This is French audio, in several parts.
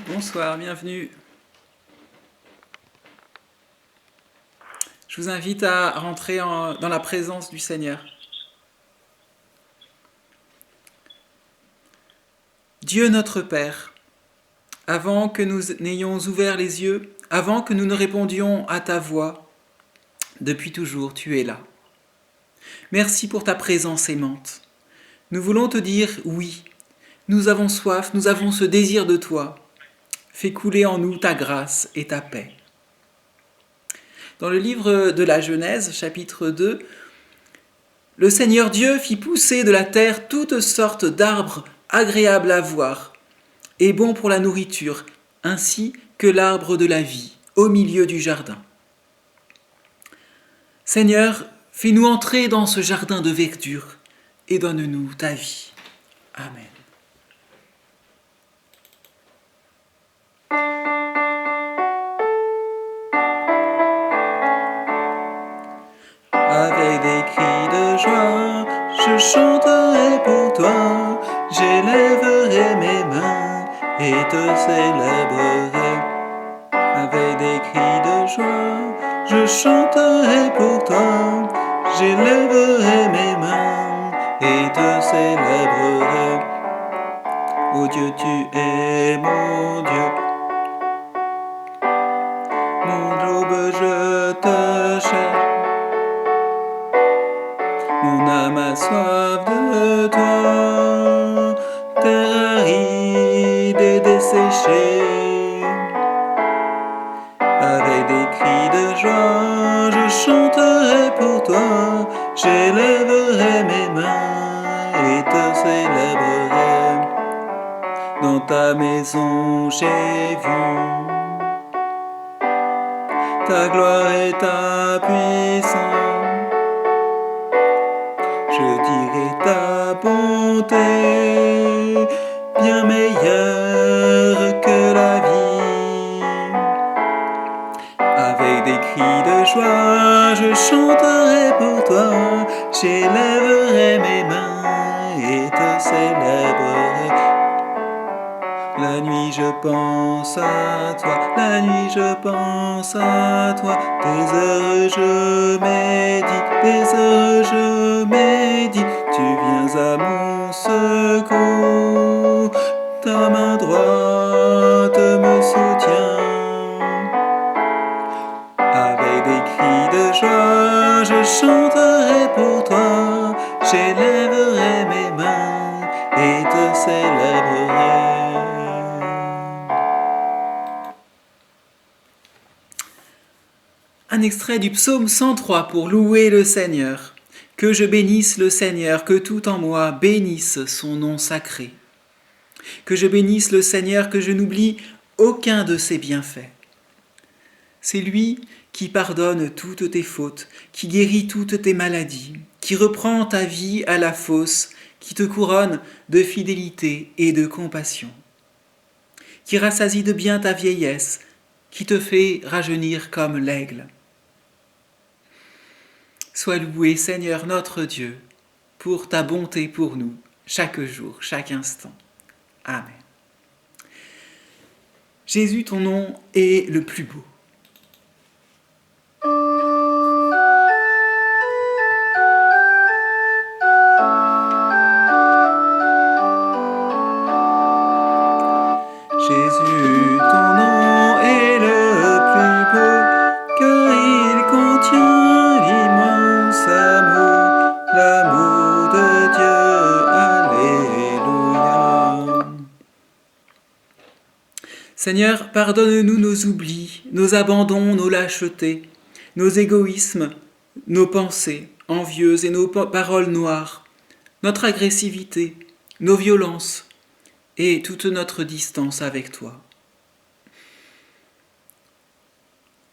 Bonsoir, bienvenue. Je vous invite à rentrer dans la présence du Seigneur. Dieu notre Père, avant que nous n'ayons ouvert les yeux, avant que nous ne répondions à ta voix, depuis toujours tu es là. Merci pour ta présence aimante. Nous voulons te dire oui, nous avons soif, nous avons ce désir de toi. Fais couler en nous ta grâce et ta paix. Dans le livre de la Genèse, chapitre 2, le Seigneur Dieu fit pousser de la terre toutes sortes d'arbres agréables à voir et bons pour la nourriture, ainsi que l'arbre de la vie au milieu du jardin. Seigneur, fais-nous entrer dans ce jardin de verdure et donne-nous ta vie. Amen. Avec des cris de joie, je chanterai pour toi, j'élèverai mes mains et te célébrerai. Avec des cris de joie, je chanterai pour toi, j'élèverai mes mains et te célébrerai. Ô Dieu, tu es mon Dieu, mon l'aube je te cherche. Mon âme a soif de toi, terre aride et desséchée. Avec des cris de joie, je chanterai pour toi, j'élèverai mes mains et te célébrerai. Dans ta maison j'ai vu ta gloire et ta puissance. Je dirai ta bonté, bien meilleure que la vie. Avec des cris de joie, je chanterai pour toi, j'élèverai mes mains et te célébrerai. La nuit je pense à toi, la nuit je pense à toi. Des heures je médite, des heures je médite. Tu viens à mon secours, ta main droite me soutient. Avec des cris de joie, je chanterai pour toi, j'élèverai mes mains et te célébrerai. Un extrait du psaume 103 pour louer le Seigneur. Que je bénisse le Seigneur, que tout en moi bénisse son nom sacré. Que je bénisse le Seigneur, que je n'oublie aucun de ses bienfaits. C'est lui qui pardonne toutes tes fautes, qui guérit toutes tes maladies, qui reprend ta vie à la fosse, qui te couronne de fidélité et de compassion, qui rassasie de bien ta vieillesse, qui te fait rajeunir comme l'aigle. Sois loué, Seigneur notre Dieu, pour ta bonté pour nous, chaque jour, chaque instant. Amen. Jésus, ton nom est le plus beau. Jésus, ton nom est le plus beau, car il contient l'immense amour, l'amour de Dieu. Alléluia. Seigneur, pardonne-nous nos oublis, nos abandons, nos lâchetés, nos égoïsmes, nos pensées envieuses et nos paroles noires, notre agressivité, nos violences, et toute notre distance avec toi.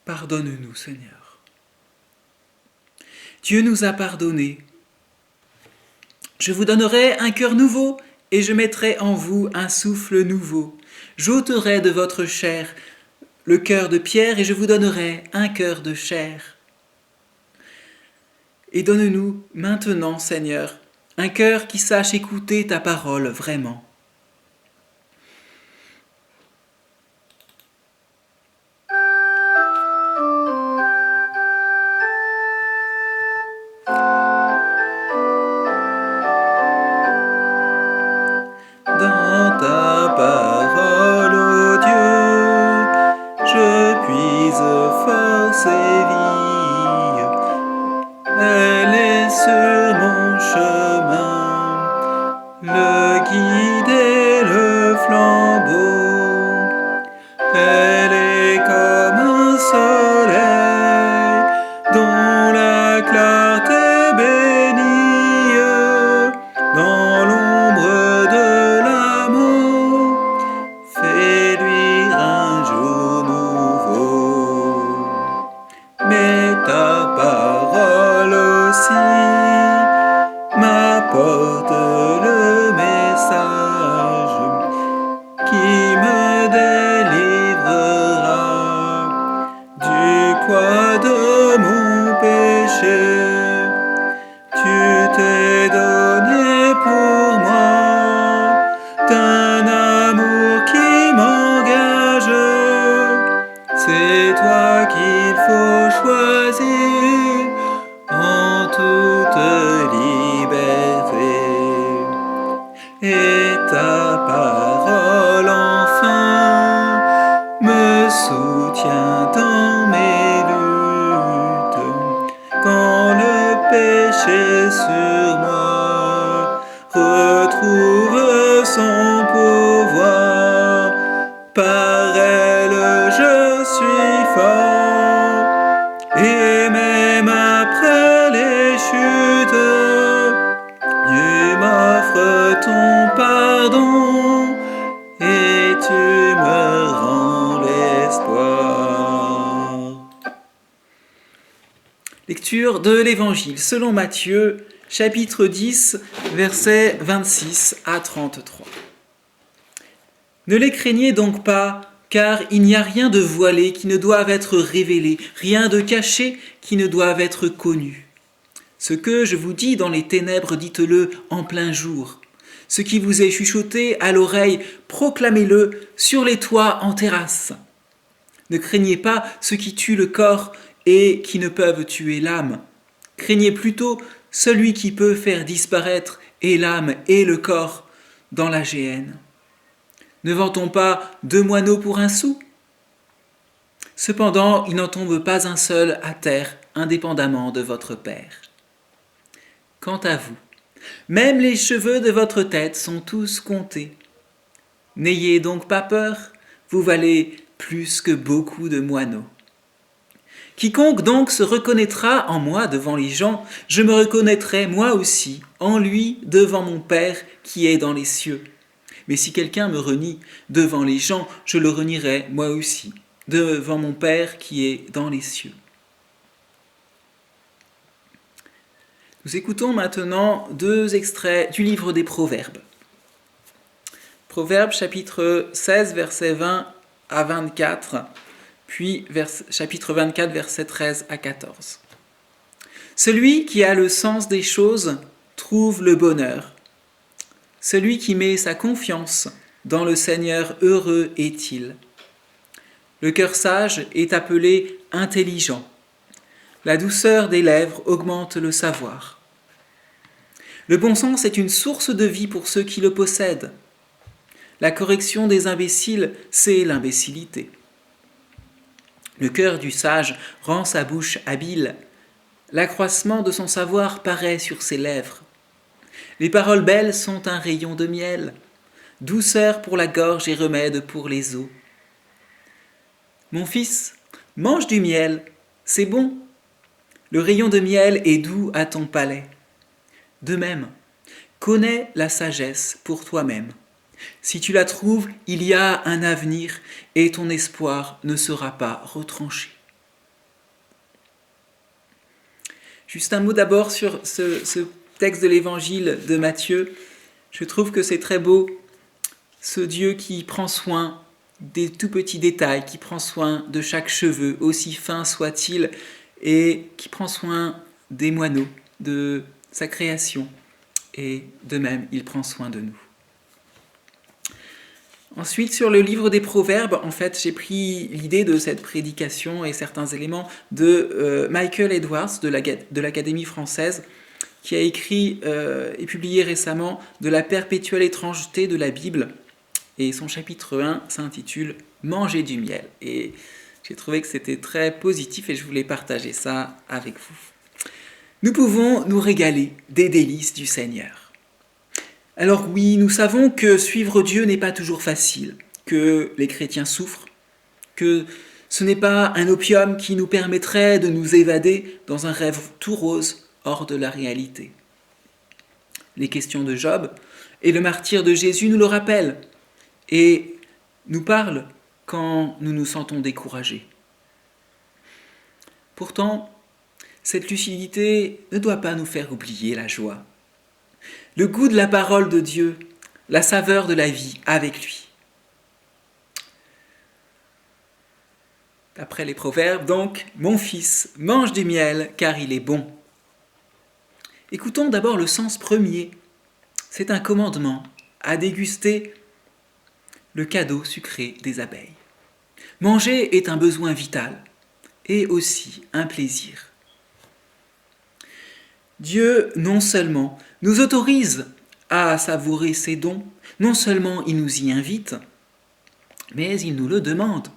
Pardonne-nous, Seigneur. Dieu nous a pardonnés. Je vous donnerai un cœur nouveau et je mettrai en vous un souffle nouveau. J'ôterai de votre chair le cœur de pierre et je vous donnerai un cœur de chair. Et donne-nous maintenant, Seigneur, un cœur qui sache écouter ta parole vraiment. ta parole enfin me soutient dans mes luttes. Quand le péché sur moi retrouve son pouvoir, par elle je suis fort, et même après les chutes, tu m'offres ton pardon et tu me rends l'espoir. Lecture de l'Évangile selon Matthieu, chapitre 10, versets 26 à 33. Ne les craignez donc pas, car il n'y a rien de voilé qui ne doive être révélé, rien de caché qui ne doive être connu. Ce que je vous dis dans les ténèbres, dites-le en plein jour. Ce qui vous est chuchoté à l'oreille, proclamez-le sur les toits en terrasse. Ne craignez pas ceux qui tuent le corps et qui ne peuvent tuer l'âme. Craignez plutôt celui qui peut faire disparaître et l'âme et le corps dans la géhenne. Ne vend-on pas 2 moineaux pour un sou ? Cependant, il n'en tombe pas un seul à terre, indépendamment de votre Père. Quant à vous, même les cheveux de votre tête sont tous comptés. N'ayez donc pas peur, vous valez plus que beaucoup de moineaux. Quiconque donc se reconnaîtra en moi devant les gens, je me reconnaîtrai moi aussi en lui devant mon Père qui est dans les cieux. Mais si quelqu'un me renie devant les gens, je le renierai moi aussi devant mon Père qui est dans les cieux. Nous écoutons maintenant 2 extraits du livre des Proverbes. Proverbes chapitre 16, versets 20 à 24, puis chapitre 24, versets 13 à 14. Celui qui a le sens des choses trouve le bonheur. Celui qui met sa confiance dans le Seigneur, heureux est-il. Le cœur sage est appelé intelligent. La douceur des lèvres augmente le savoir. Le bon sens est une source de vie pour ceux qui le possèdent. La correction des imbéciles, c'est l'imbécilité. Le cœur du sage rend sa bouche habile. L'accroissement de son savoir paraît sur ses lèvres. Les paroles belles sont un rayon de miel, douceur pour la gorge et remède pour les os. Mon fils, mange du miel, c'est bon. Le rayon de miel est doux à ton palais. De même, connais la sagesse pour toi-même. Si tu la trouves, il y a un avenir et ton espoir ne sera pas retranché. Juste un mot d'abord sur ce texte de l'Évangile de Matthieu. Je trouve que c'est très beau, ce Dieu qui prend soin des tout petits détails, qui prend soin de chaque cheveu, aussi fin soit-il, et qui prend soin des moineaux, de sa création. Et de même, il prend soin de nous. Ensuite, sur le livre des Proverbes, en fait, j'ai pris l'idée de cette prédication et certains éléments de Michael Edwards de l'Académie française, qui a écrit et publié récemment de la perpétuelle étrangeté de la Bible. Et son chapitre 1 s'intitule « Manger du miel ». Et j'ai trouvé que c'était très positif et je voulais partager ça avec vous. Nous pouvons nous régaler des délices du Seigneur. Alors oui, nous savons que suivre Dieu n'est pas toujours facile, que les chrétiens souffrent, que ce n'est pas un opium qui nous permettrait de nous évader dans un rêve tout rose hors de la réalité. Les questions de Job et le martyre de Jésus nous le rappellent et nous parlent quand nous nous sentons découragés. Pourtant, cette lucidité ne doit pas nous faire oublier la joie, le goût de la parole de Dieu, la saveur de la vie avec lui. D'après les Proverbes, donc, « Mon fils, mange du miel, car il est bon. » Écoutons d'abord le sens premier. C'est un commandement à déguster le cadeau sucré des abeilles. Manger est un besoin vital et aussi un plaisir. Dieu, non seulement, nous autorise à savourer ses dons, Non seulement il nous y invite, mais il nous le demande.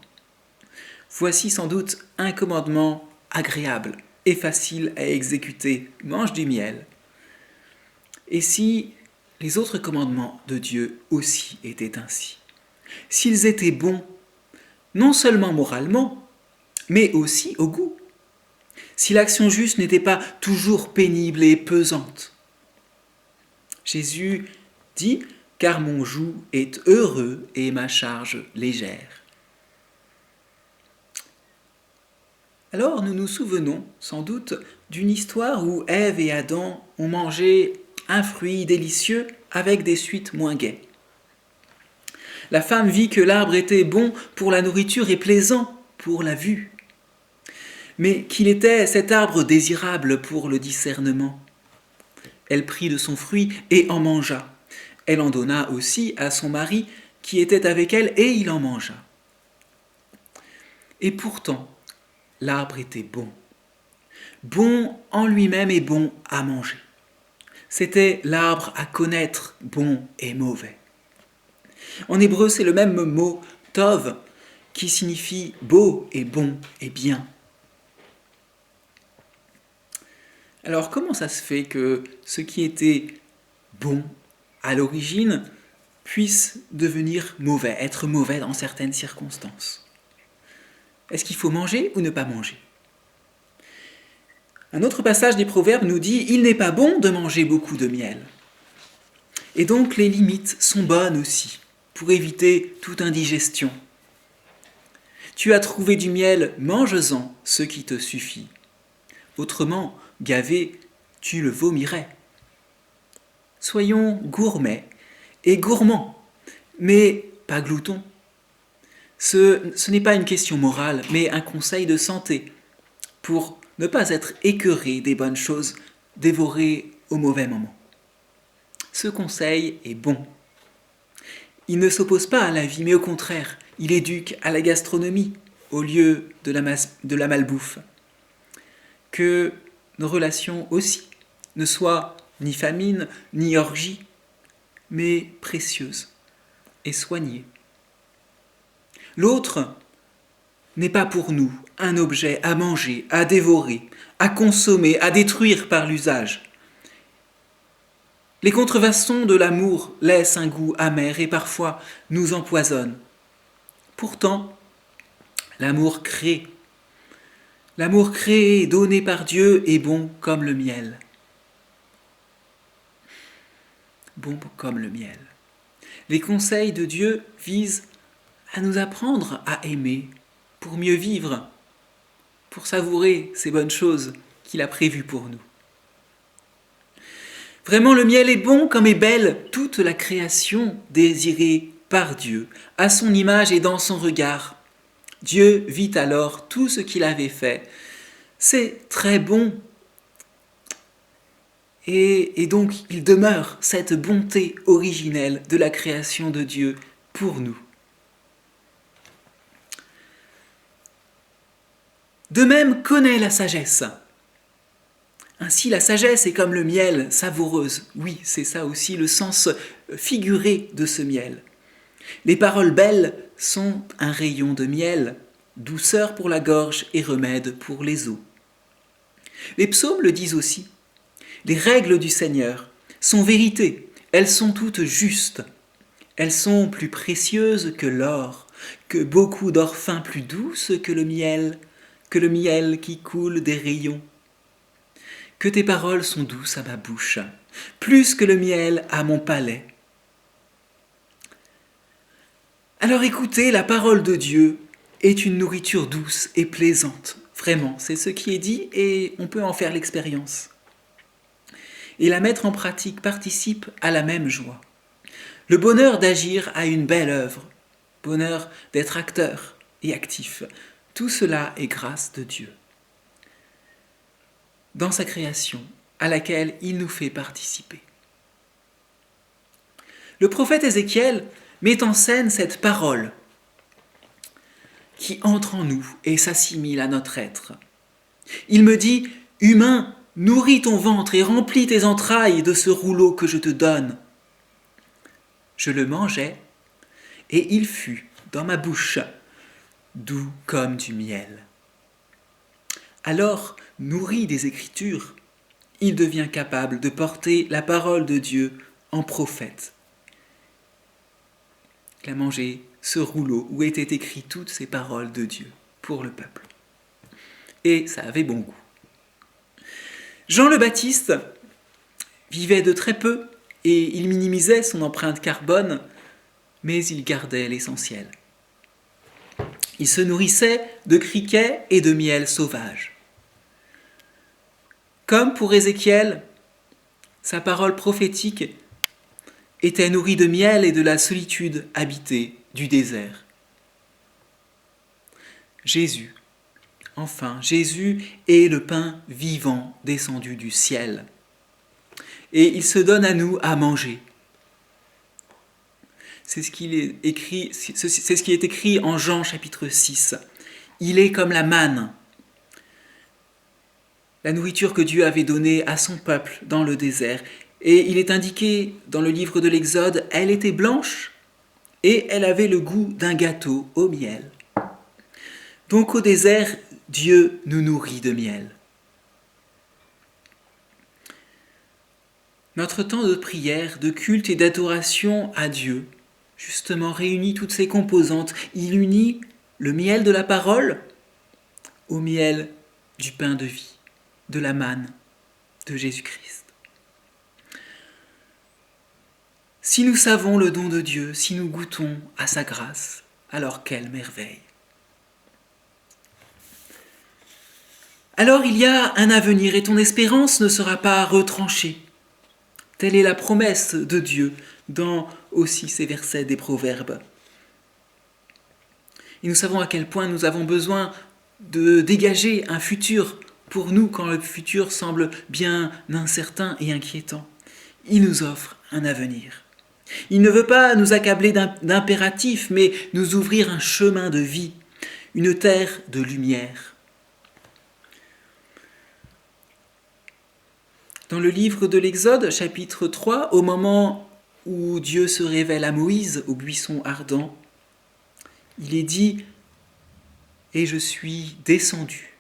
Voici sans doute un commandement agréable et facile à exécuter. Mange du miel. Et si les autres commandements de Dieu aussi étaient ainsi? S'ils étaient bons, non seulement moralement, mais aussi au goût. Si l'action juste n'était pas toujours pénible et pesante. Jésus dit « Car mon joug est heureux et ma charge légère ». Alors nous nous souvenons sans doute d'une histoire où Ève et Adam ont mangé un fruit délicieux avec des suites moins gaies. La femme vit que l'arbre était bon pour la nourriture et plaisant pour la vue, mais qu'il était cet arbre désirable pour le discernement. Elle prit de son fruit et en mangea. Elle en donna aussi à son mari qui était avec elle et il en mangea. Et pourtant, l'arbre était bon. Bon en lui-même et bon à manger. C'était l'arbre à connaître bon et mauvais. En hébreu, c'est le même mot « tov » qui signifie beau et bon et bien. Alors comment ça se fait que ce qui était bon à l'origine puisse devenir mauvais, être mauvais dans certaines circonstances? Est-ce qu'il faut manger ou ne pas manger? Un autre passage des Proverbes nous dit « Il n'est pas bon de manger beaucoup de miel ». Et donc les limites sont bonnes aussi, pour éviter toute indigestion. Tu as trouvé du miel, mange-en ce qui te suffit. Autrement, gavé, tu le vomirais. Soyons gourmets et gourmands, mais pas gloutons. Ce n'est pas une question morale, mais un conseil de santé, pour ne pas être écœuré des bonnes choses, dévorées au mauvais moment. Ce conseil est bon. Il ne s'oppose pas à la vie, mais au contraire, il éduque à la gastronomie au lieu de la malbouffe. Que nos relations aussi ne soient ni famine, ni orgie, mais précieuses et soignées. L'autre n'est pas pour nous un objet à manger, à dévorer, à consommer, à détruire par l'usage. Les contrefaçons de l'amour laissent un goût amer et parfois nous empoisonnent. Pourtant, l'amour crée. L'amour créé, donné par Dieu, est bon comme le miel. Bon comme le miel. Les conseils de Dieu visent à nous apprendre à aimer pour mieux vivre, pour savourer ces bonnes choses qu'il a prévues pour nous. Vraiment, le miel est bon comme est belle toute la création désirée par Dieu, à son image et dans son regard. Dieu vit alors tout ce qu'il avait fait. C'est très bon. Et donc, il demeure cette bonté originelle de la création de Dieu pour nous. De même, connaît la sagesse. Ainsi, la sagesse est comme le miel, savoureuse. Oui, c'est ça aussi le sens figuré de ce miel. Les paroles belles sont un rayon de miel, douceur pour la gorge et remède pour les os. Les psaumes le disent aussi. Les règles du Seigneur sont vérité, elles sont toutes justes. Elles sont plus précieuses que l'or, que beaucoup d'or fin plus douce que le miel qui coule des rayons. Que tes paroles sont douces à ma bouche, plus que le miel à mon palais. Alors écoutez, la parole de Dieu est une nourriture douce et plaisante. Vraiment, c'est ce qui est dit et on peut en faire l'expérience. Et la mettre en pratique participe à la même joie. Le bonheur d'agir a une belle œuvre, bonheur d'être acteur et actif. Tout cela est grâce de Dieu. Dans sa création, à laquelle il nous fait participer. Le prophète Ézéchiel met en scène cette parole qui entre en nous et s'assimile à notre être. Il me dit « Humain, nourris ton ventre et remplis tes entrailles de ce rouleau que je te donne. » Je le mangeai, et il fut dans ma bouche doux comme du miel. Alors, nourri des Écritures, il devient capable de porter la parole de Dieu en prophète. Il a mangé ce rouleau où étaient écrites toutes ces paroles de Dieu pour le peuple. Et ça avait bon goût. Jean le Baptiste vivait de très peu et il minimisait son empreinte carbone, mais il gardait l'essentiel. Il se nourrissait de criquets et de miel sauvage. Comme pour Ézéchiel, sa parole prophétique était nourrie de miel et de la solitude habitée du désert. Jésus, enfin, Jésus est le pain vivant descendu du ciel. Et il se donne à nous à manger. C'est ce qui est écrit en Jean chapitre 6. Il est comme la manne, la nourriture que Dieu avait donnée à son peuple dans le désert. Et il est indiqué dans le livre de l'Exode, elle était blanche et elle avait le goût d'un gâteau au miel. Donc au désert, Dieu nous nourrit de miel. Notre temps de prière, de culte et d'adoration à Dieu, justement réunit toutes ces composantes. Il unit le miel de la parole au miel du pain de vie, de la manne de Jésus-Christ. Si nous savons le don de Dieu, si nous goûtons à sa grâce, alors quelle merveille! Alors il y a un avenir et ton espérance ne sera pas retranchée. Telle est la promesse de Dieu dans aussi ces versets des Proverbes. Et nous savons à quel point nous avons besoin de dégager un futur pour nous quand le futur semble bien incertain et inquiétant. Il nous offre un avenir. Il ne veut pas nous accabler d'impératifs, mais nous ouvrir un chemin de vie, une terre de lumière. Dans le livre de l'Exode, chapitre 3, au moment où Dieu se révèle à Moïse au buisson ardent, il est dit « Et je suis descendu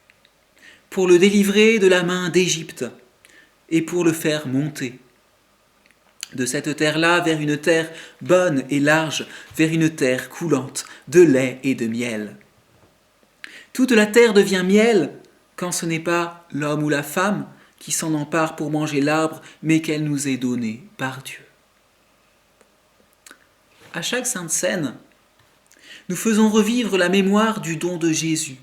pour le délivrer de la main d'Égypte et pour le faire monter de cette terre-là vers une terre bonne et large, vers une terre coulante de lait et de miel. Toute la terre devient miel quand ce n'est pas l'homme ou la femme qui s'en empare pour manger l'arbre, mais qu'elle nous est donnée par Dieu. » À chaque Sainte Seine, nous faisons revivre la mémoire du don de Jésus.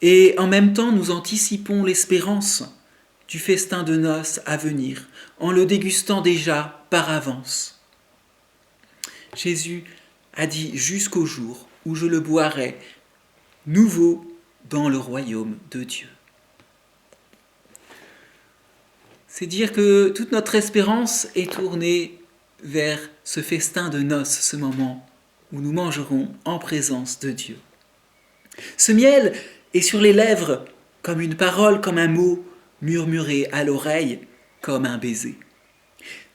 Et en même temps, nous anticipons l'espérance du festin de noces à venir, en le dégustant déjà par avance. Jésus a dit jusqu'au jour où je le boirai, nouveau dans le royaume de Dieu. C'est dire que toute notre espérance est tournée vers ce festin de noces, ce moment où nous mangerons en présence de Dieu. Ce miel est sur les lèvres comme une parole, comme un mot murmuré à l'oreille, comme un baiser.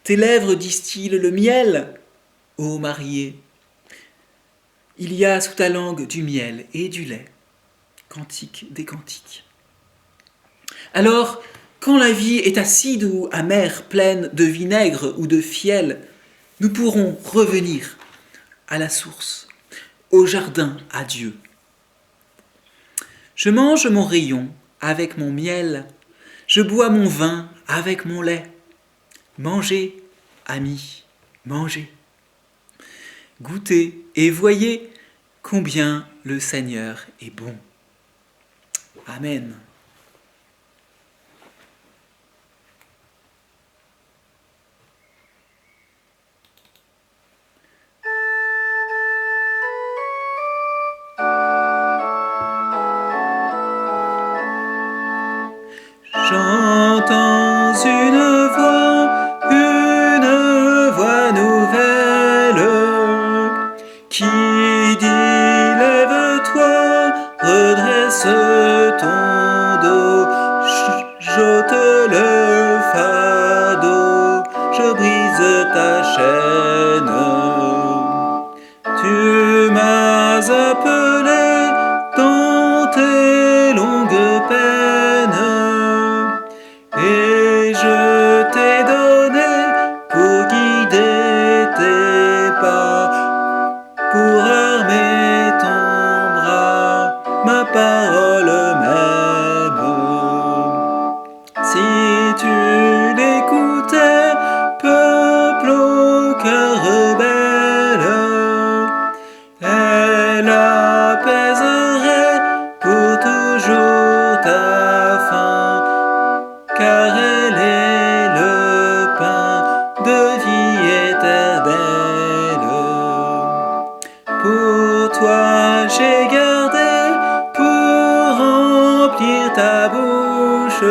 Tes lèvres distillent le miel, ô mariée. Il y a sous ta langue du miel et du lait. Cantique des cantiques. Alors, quand la vie est acide ou amère, pleine de vinaigre ou de fiel, nous pourrons revenir à la source, au jardin à Dieu. Je mange mon rayon avec mon miel, je bois mon vin avec mon lait. Mangez, amis, mangez. Goûtez et voyez combien le Seigneur est bon. Amen. J'entends une voix nouvelle qui dit lève-toi, redresse ton dos, j'ôte le fardeau, je brise ta chaîne. Pour toi j'ai gardé pour remplir ta bouche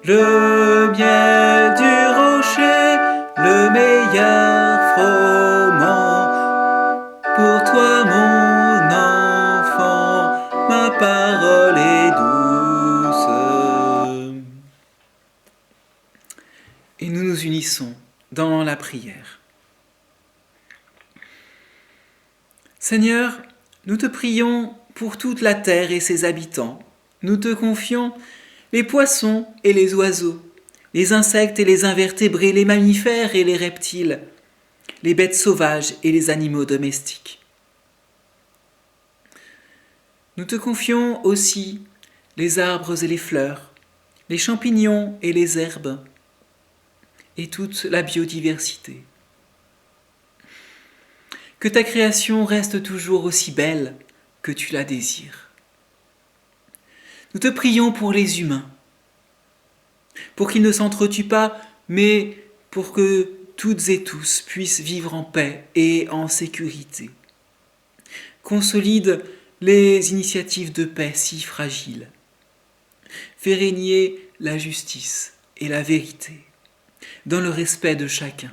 le miel du rocher, le meilleur froment. Pour toi mon enfant, ma parole est douce. Et nous nous unissons dans la prière. Seigneur, nous te prions pour toute la terre et ses habitants. Nous te confions les poissons et les oiseaux, les insectes et les invertébrés, les mammifères et les reptiles, les bêtes sauvages et les animaux domestiques. Nous te confions aussi les arbres et les fleurs, les champignons et les herbes, et toute la biodiversité. Que ta création reste toujours aussi belle que tu la désires. Nous te prions pour les humains, pour qu'ils ne s'entretuent pas, mais pour que toutes et tous puissent vivre en paix et en sécurité. Consolide les initiatives de paix si fragiles. Fais régner la justice et la vérité, dans le respect de chacun.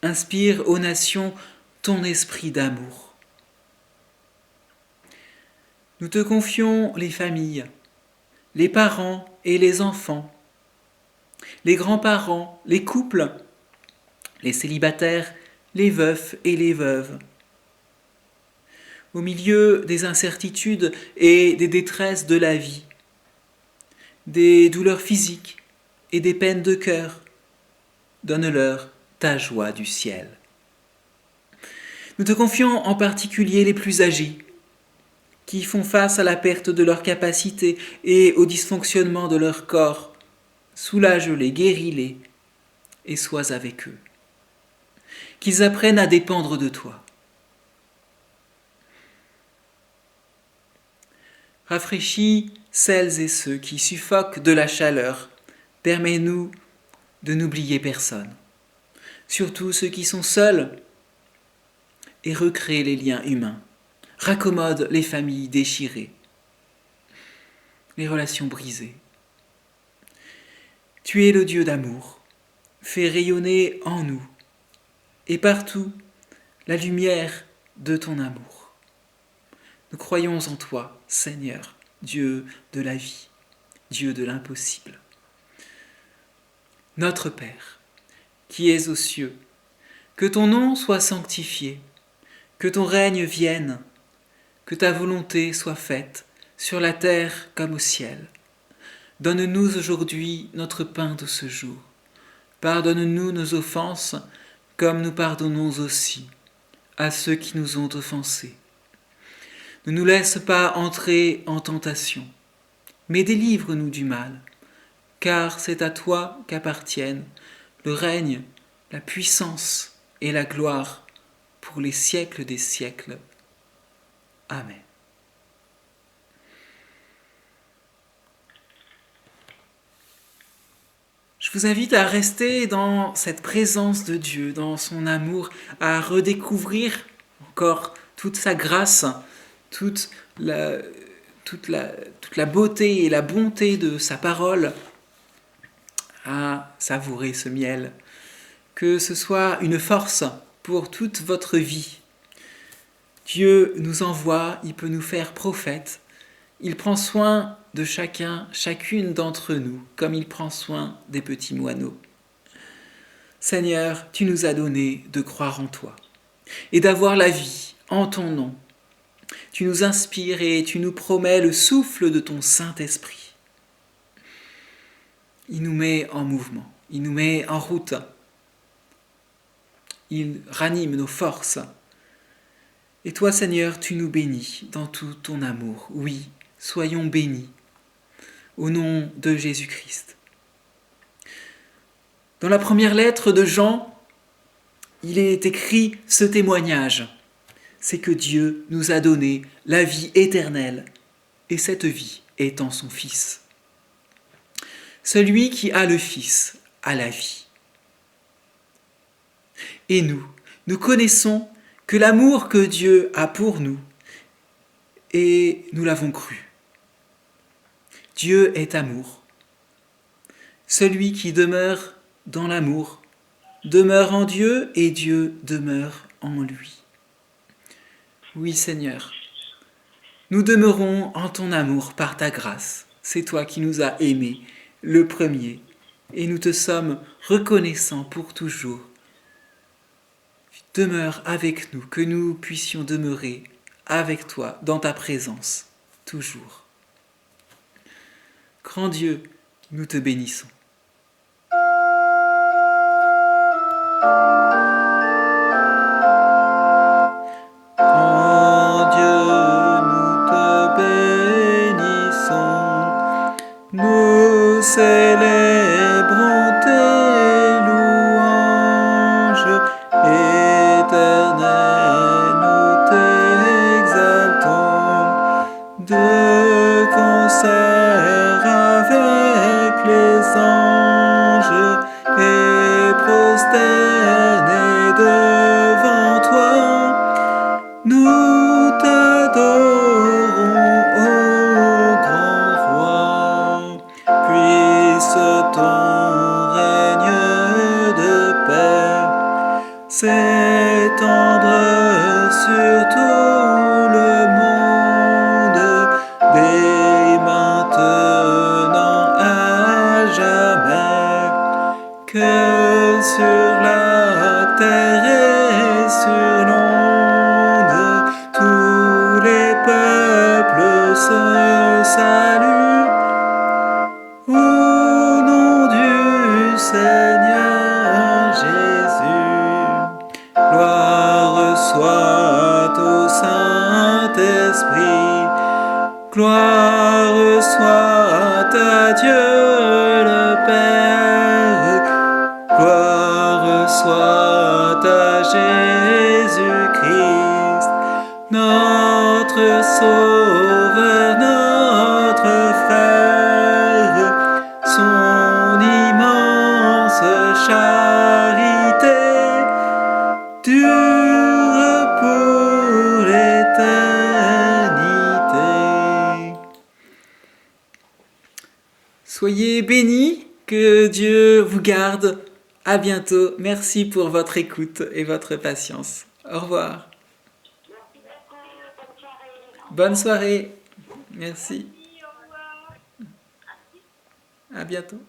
Inspire aux nations ton esprit d'amour. Nous te confions les familles, les parents et les enfants, les grands-parents, les couples, les célibataires, les veufs et les veuves. Au milieu des incertitudes et des détresses de la vie, des douleurs physiques et des peines de cœur, donne-leur ta joie du ciel. Nous te confions en particulier les plus âgés, qui font face à la perte de leur capacité et au dysfonctionnement de leur corps. Soulage-les, guéris-les, et sois avec eux. Qu'ils apprennent à dépendre de toi. Rafraîchis celles et ceux qui suffoquent de la chaleur. Permets-nous de n'oublier personne. Surtout ceux qui sont seuls, et recrée les liens humains. Raccommode les familles déchirées, les relations brisées. Tu es le Dieu d'amour. Fais rayonner en nous et partout la lumière de ton amour. Nous croyons en toi, Seigneur, Dieu de la vie, Dieu de l'impossible. Notre Père, qui es aux cieux, que ton nom soit sanctifié, que ton règne vienne, que ta volonté soit faite, sur la terre comme au ciel. Donne-nous aujourd'hui notre pain de ce jour. Pardonne-nous nos offenses, comme nous pardonnons aussi à ceux qui nous ont offensés. Ne nous laisse pas entrer en tentation, mais délivre-nous du mal, car c'est à toi qu'appartiennent le règne, la puissance et la gloire pour les siècles des siècles. Amen. Je vous invite à rester dans cette présence de Dieu, dans son amour, à redécouvrir encore toute sa grâce, toute la beauté et la bonté de sa parole, à savourer ce miel. Que ce soit une force pour toute votre vie. Dieu nous envoie, il peut nous faire prophètes. Il prend soin de chacun, chacune d'entre nous, comme il prend soin des petits moineaux. Seigneur, tu nous as donné de croire en toi et d'avoir la vie en ton nom. Tu nous inspires et tu nous promets le souffle de ton Saint-Esprit. Il nous met en mouvement, il nous met en route. Il ranime nos forces. Et toi, Seigneur, tu nous bénis dans tout ton amour. Oui, soyons bénis au nom de Jésus-Christ. Dans la première lettre de Jean, il est écrit ce témoignage. C'est que Dieu nous a donné la vie éternelle, et cette vie est en son Fils. Celui qui a le Fils a la vie. Et nous connaissons que l'amour que Dieu a pour nous, et nous l'avons cru. Dieu est amour. Celui qui demeure dans l'amour demeure en Dieu et Dieu demeure en lui. Oui Seigneur, nous demeurons en ton amour par ta grâce. C'est toi qui nous as aimés le premier et nous te sommes reconnaissants pour toujours. Demeure avec nous, que nous puissions demeurer avec toi dans ta présence, toujours. Grand Dieu, nous te bénissons. Grand Dieu, nous te bénissons. Nous célébrons tes louanges. Éternel, nous t'exaltons. De concert avec les anges et prosternés devant toi, nous t'adorons, ô grand roi. Puisse ton règne de paix s'étendre sur tout le monde, dès maintenant à jamais, que sur la terre et sur l'onde, tous les peuples se saluent au nom du Seigneur Jésus. Gloire soit au Saint-Esprit, gloire soit à Dieu le Père, gloire soit à Jésus-Christ, notre Sauveur, notre frère, son immense charité dure pour l'éternité. Soyez bénis, que Dieu vous garde. À bientôt. Merci pour votre écoute et votre patience. Au revoir. Bonne soirée. Merci. À bientôt.